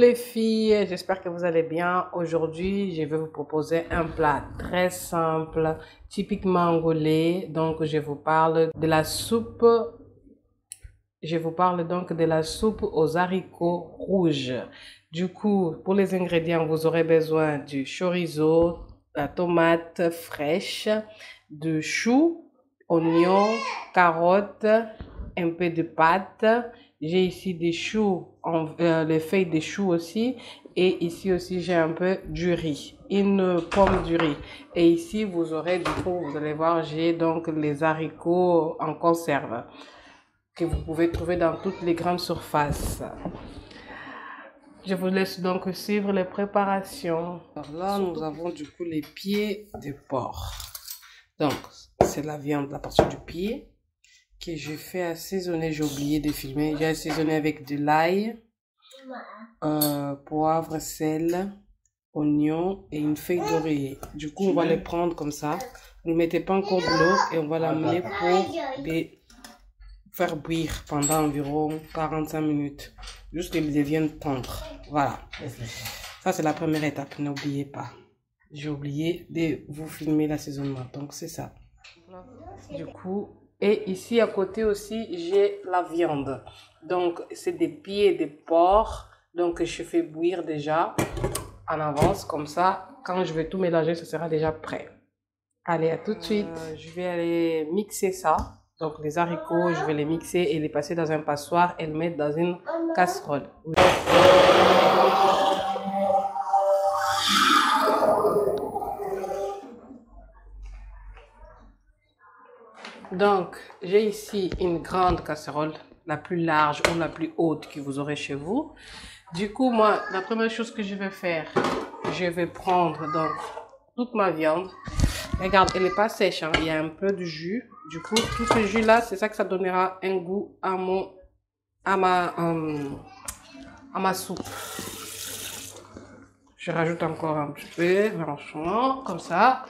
les filles, j'espère que vous allez bien. Aujourd'hui, je vais vous proposer un plat très simple, typiquement angolais. Donc, je vous parle de la soupe. Je vous parle donc de la soupe aux haricots rouges. Du coup, pour les ingrédients, vous aurez besoin du chorizo, la tomate fraîche, de choux, oignons, carottes, un peu de pâte. J'ai ici des choux, les feuilles de choux aussi. Et ici aussi, j'ai un peu du riz, une pomme du riz. Et ici, vous aurez du coup, vous allez voir, j'ai donc les haricots en conserve que vous pouvez trouver dans toutes les grandes surfaces. Je vous laisse donc suivre les préparations. Alors là, nous avons du coup les pieds de porc. Donc, c'est la viande, la partie du pied que j'ai fait assaisonner. J'ai oublié de filmer. J'ai assaisonné avec de l'ail, poivre, sel, oignon et une feuille d'oreiller. Du coup, on va les prendre comme ça. Ne mettez pas encore de l'eau et on va l'amener pour les faire bouillir pendant environ 45 minutes. Juste qu'ils deviennent tendres. Voilà. Ça, c'est la première étape. N'oubliez pas. J'ai oublié de vous filmer l'assaisonnement. Donc, c'est ça. Du coup, et ici à côté aussi, j'ai la viande. Donc, c'est des pieds de porc. Donc, je fais bouillir déjà en avance. Comme ça, quand je vais tout mélanger, ce sera déjà prêt. Allez, à tout de suite. Je vais aller mixer ça. Donc, les haricots, je vais les mixer et les passer dans un passoire et les mettre dans une casserole. Donc, j'ai ici une grande casserole, la plus large ou la plus haute que vous aurez chez vous. Du coup, moi, la première chose que je vais faire, je vais prendre donc toute ma viande. Regarde, elle n'est pas sèche, hein. Il y a un peu de jus. Du coup, tout ce jus-là, c'est ça que ça donnera un goût à ma soupe. Je rajoute encore un petit peu, franchement, comme ça.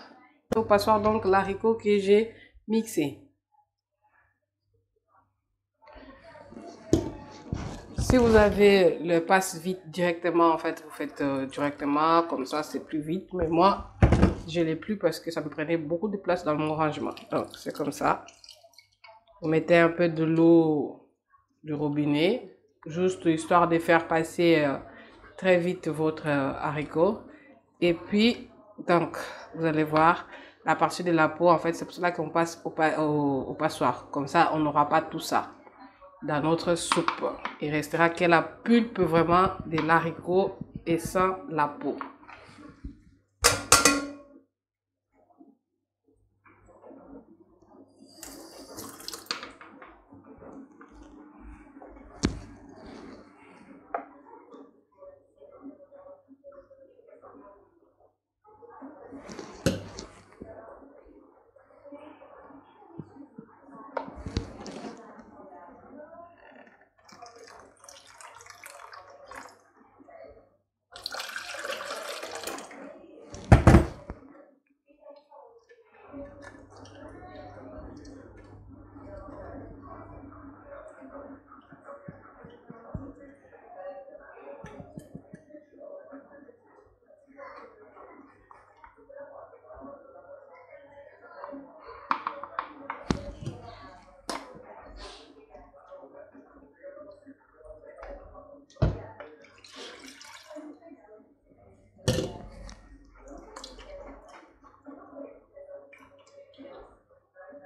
Au passoire, donc, l'haricot que j'ai mixé. Si vous avez le passe vite directement, en fait, vous faites directement, comme ça, c'est plus vite. Mais moi, je l'ai plus parce que ça me prenait beaucoup de place dans mon rangement. Donc, c'est comme ça. Vous mettez un peu de l'eau du robinet, juste histoire de faire passer très vite votre haricot. Et puis, donc, vous allez voir, la partie de la peau, en fait, c'est pour cela qu'on passe au passoire. Comme ça, on n'aura pas tout ça dans notre soupe. Il restera que la pulpe vraiment de l'haricot et sans la peau.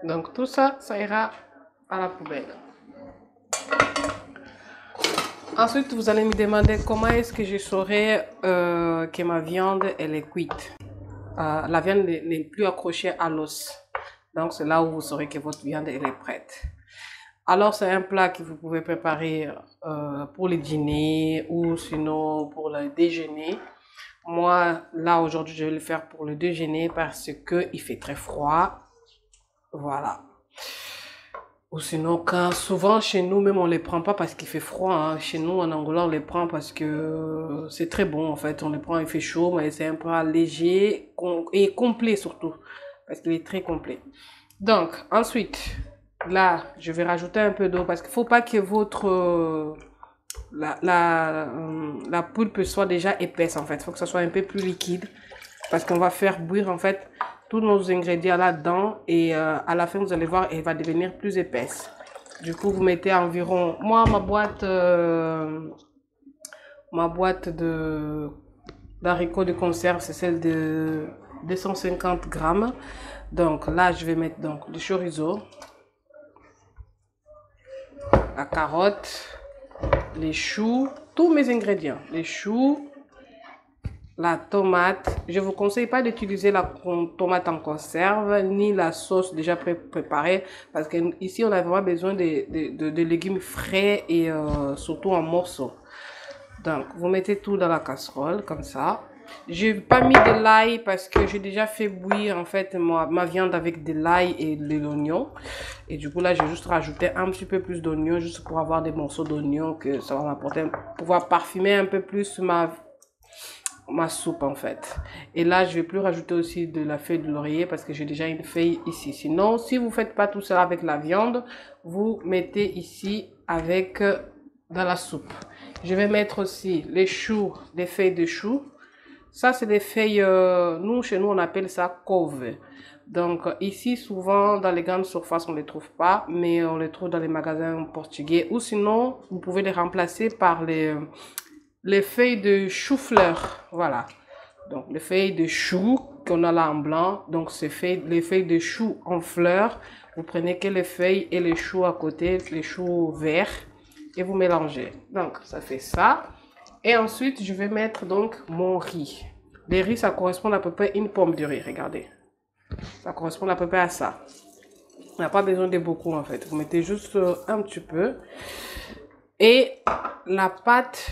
Donc tout ça, ça ira à la poubelle. Ensuite, vous allez me demander comment est-ce que je saurai que ma viande elle est cuite. La viande n'est plus accrochée à l'os. Donc c'est là où vous saurez que votre viande elle est prête. Alors c'est un plat que vous pouvez préparer pour le dîner ou sinon pour le déjeuner. Moi, là aujourd'hui, je vais le faire pour le déjeuner parce que il fait très froid. Voilà. Ou sinon, quand souvent chez nous, même on les prend pas parce qu'il fait froid. Hein. Chez nous, en Angola, on les prend parce que c'est très bon en fait. On les prend, il fait chaud, mais c'est un plat léger et complet surtout. Parce qu'il est très complet. Donc, ensuite, là, je vais rajouter un peu d'eau parce qu'il faut pas que votre la poulpe soit déjà épaisse en fait. Il faut que ça soit un peu plus liquide parce qu'on va faire bouillir en fait tous nos ingrédients là-dedans et à la fin vous allez voir elle va devenir plus épaisse. Du coup vous mettez environ, moi ma boîte de d'haricots de conserve c'est celle de 250 grammes. Donc là je vais mettre donc du chorizo, la carotte, les choux, tous mes ingrédients, les choux, la tomate. Je ne vous conseille pas d'utiliser la tomate en conserve ni la sauce déjà préparée parce que ici on a vraiment besoin de légumes frais et surtout en morceaux. Donc vous mettez tout dans la casserole comme ça. J'ai pas mis de l'ail parce que j'ai déjà fait bouillir en fait ma viande avec de l'ail et de l'oignon. Et du coup là j'ai juste rajouté un petit peu plus d'oignon juste pour avoir des morceaux d'oignon que ça va m'apporter, pouvoir parfumer un peu plus ma soupe en fait. Et là je vais plus rajouter aussi de la feuille de laurier parce que j'ai déjà une feuille ici. Sinon si vous faites pas tout ça avec la viande, vous mettez ici avec dans la soupe. Je vais mettre aussi les choux, des feuilles de choux. Ça, c'est des feuilles, nous, chez nous, on appelle ça couve. Donc, ici, souvent, dans les grandes surfaces, on ne les trouve pas, mais on les trouve dans les magasins portugais. Ou sinon, vous pouvez les remplacer par les feuilles de chou-fleur. Voilà. Donc, les feuilles de chou qu'on a là en blanc. Donc, les feuilles de chou en fleurs. Vous prenez que les feuilles et les choux à côté, les choux verts, et vous mélangez. Donc, ça fait ça. Et ensuite, je vais mettre donc mon riz. Les riz, ça correspond à peu près à une pomme de riz, regardez. Ça correspond à peu près à ça. On n'a pas besoin de beaucoup en fait. Vous mettez juste un petit peu. Et la pâte,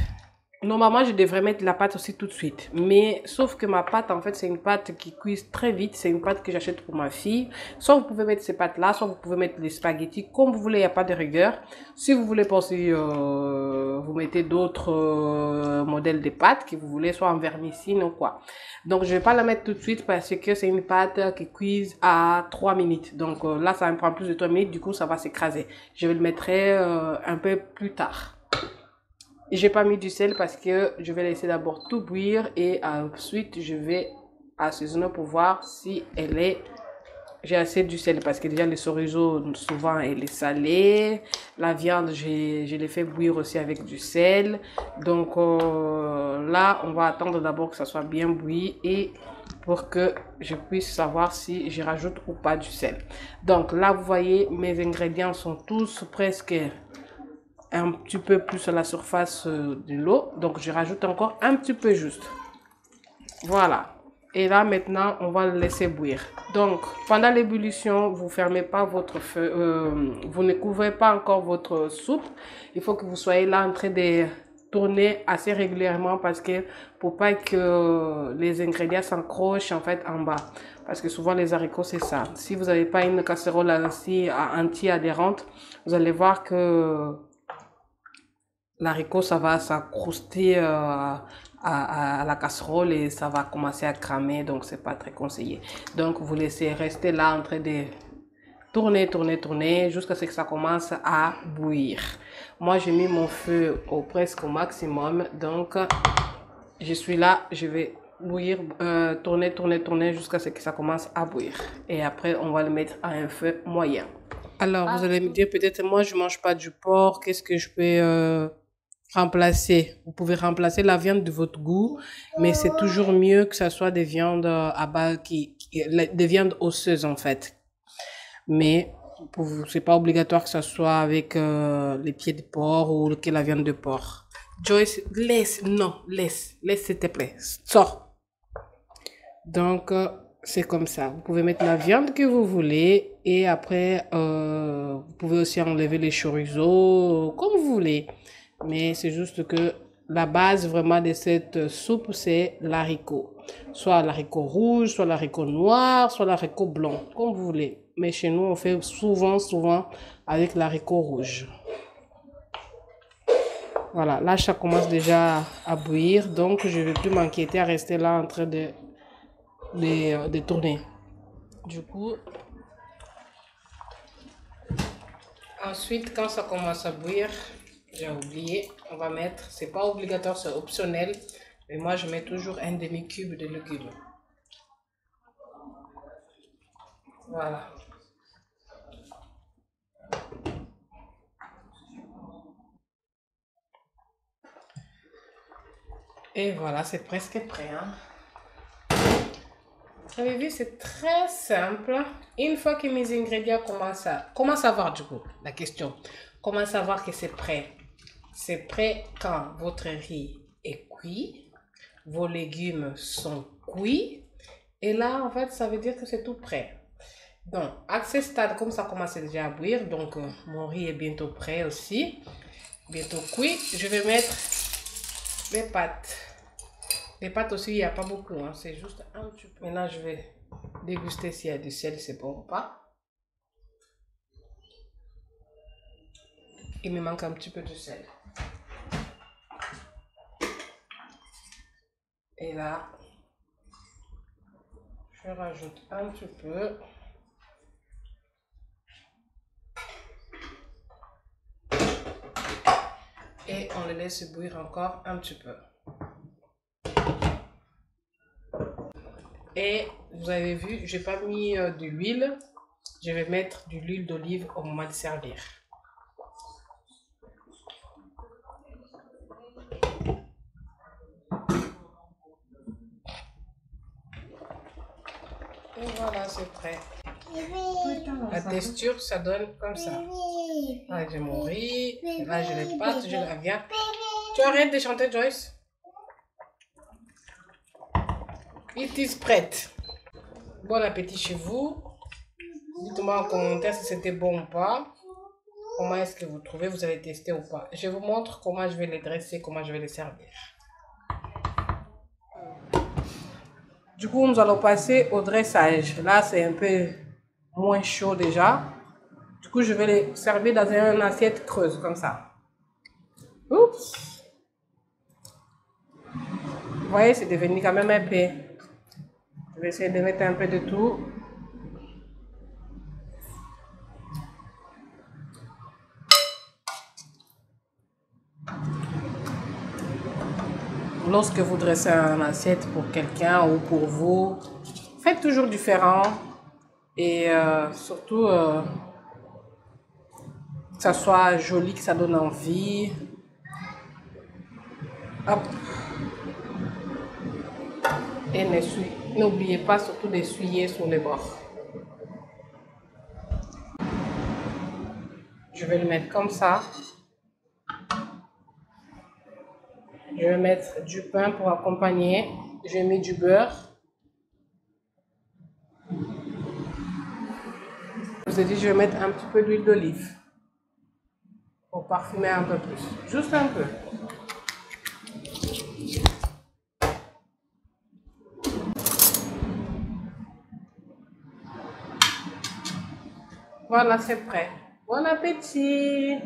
normalement je devrais mettre la pâte aussi tout de suite. Mais sauf que ma pâte en fait c'est une pâte qui cuise très vite. C'est une pâte que j'achète pour ma fille. Soit vous pouvez mettre ces pâtes là, soit vous pouvez mettre les spaghettis. Comme vous voulez, il n'y a pas de rigueur. Si vous voulez penser, vous mettez d'autres modèles de pâtes que vous voulez, soit en vermicine ou quoi. Donc je vais pas la mettre tout de suite parce que c'est une pâte qui cuise à 3 minutes. Donc là ça me prend plus de 3 minutes, du coup ça va s'écraser. Je vais le mettre un peu plus tard. J'ai pas mis du sel parce que je vais laisser d'abord tout bouillir et ensuite je vais assaisonner pour voir si elle est... J'ai assez du sel parce que déjà le chorizo souvent elle est salée. La viande je l'ai fait bouillir aussi avec du sel. Donc là on va attendre d'abord que ça soit bien bouilli et pour que je puisse savoir si je rajoute ou pas du sel. Donc là vous voyez mes ingrédients sont tous presque un petit peu plus à la surface de l'eau. Donc je rajoute encore un petit peu juste. Voilà. Et là maintenant on va le laisser bouillir. Donc pendant l'ébullition, vous fermez pas votre feu, vous ne couvrez pas encore votre soupe. Il faut que vous soyez là en train de tourner assez régulièrement parce que pour pas que les ingrédients s'accrochent en fait en bas. Parce que souvent les haricots c'est ça. Si vous n'avez pas une casserole ainsi anti-adhérente, vous allez voir que l'haricot, ça va s'accroster à la casserole et ça va commencer à cramer, donc c'est pas très conseillé. Donc vous laissez rester là en train de tourner jusqu'à ce que ça commence à bouillir. Moi j'ai mis mon feu presque au maximum, donc je suis là, je vais bouillir, tourner jusqu'à ce que ça commence à bouillir. Et après on va le mettre à un feu moyen. Alors vous allez me dire peut-être moi je mange pas du porc, qu'est-ce que je peux remplacer? Vous pouvez remplacer la viande de votre goût, mais c'est toujours mieux que ça soit des viandes à base des viandes osseuses en fait. Mais c'est pas obligatoire que ça soit avec les pieds de porc ou la viande de porc. Joyce, laisse s'il te plaît, sors. Donc c'est comme ça. Vous pouvez mettre la viande que vous voulez et après vous pouvez aussi enlever les chorizo comme vous voulez. Mais c'est juste que la base vraiment de cette soupe, c'est l'haricot. Soit l'haricot rouge, soit l'haricot noir, soit l'haricot blanc, comme vous voulez. Mais chez nous, on fait souvent avec l'haricot rouge. Voilà, là, ça commence déjà à bouillir. Donc, je ne vais plus m'inquiéter à rester là en train de tourner. Du coup, ensuite, quand ça commence à bouillir, J'ai oublié. On va mettre, c'est pas obligatoire, c'est optionnel. Mais moi, je mets toujours un demi-cube de légumes. Voilà. Et voilà, c'est presque prêt. Hein. Vous avez vu, c'est très simple. Une fois que mes ingrédients commencent à... Comment savoir du coup? La question. Comment savoir que c'est prêt? C'est prêt quand votre riz est cuit, vos légumes sont cuits. Et là, en fait, ça veut dire que c'est tout prêt. Donc, à ce stade, comme ça commence déjà à bouillir, donc mon riz est bientôt prêt aussi. Bientôt cuit. Je vais mettre les pâtes. Les pâtes aussi, il n'y a pas beaucoup, hein, c'est juste un petit peu. Maintenant, je vais déguster s'il y a du sel, c'est bon ou pas. Il me manque un petit peu de sel. Et là, je rajoute un petit peu. Et on le laisse bouillir encore un petit peu. Et vous avez vu, j'ai pas mis de l'huile. Je vais mettre de l'huile d'olive au moment de servir. Et voilà, c'est prêt. La texture, ça donne comme ça. Là, j'ai mon riz. Là, j'ai les pâtes, je la viande. Tu arrêtes de chanter, Joyce? It is prête. Bon appétit chez vous. Dites-moi en commentaire si c'était bon ou pas. Comment est-ce que vous trouvez? Vous allez tester ou pas? Je vous montre comment je vais les dresser, comment je vais les servir. Du coup, nous allons passer au dressage. Là, c'est un peu moins chaud déjà. Du coup, je vais les servir dans une assiette creuse, comme ça. Oups! Vous voyez, c'est devenu quand même épais. Je vais essayer de mettre un peu de tout. Lorsque vous dressez une assiette pour quelqu'un ou pour vous, faites toujours différent. Et surtout, que ça soit joli, que ça donne envie. Hop. Et n'oubliez pas surtout d'essuyer sur les bords. Je vais le mettre comme ça. Je vais mettre du pain pour accompagner. J'ai mis du beurre. Je vous ai dit, je vais mettre un petit peu d'huile d'olive pour parfumer un peu plus. Juste un peu. Voilà, c'est prêt. Bon appétit!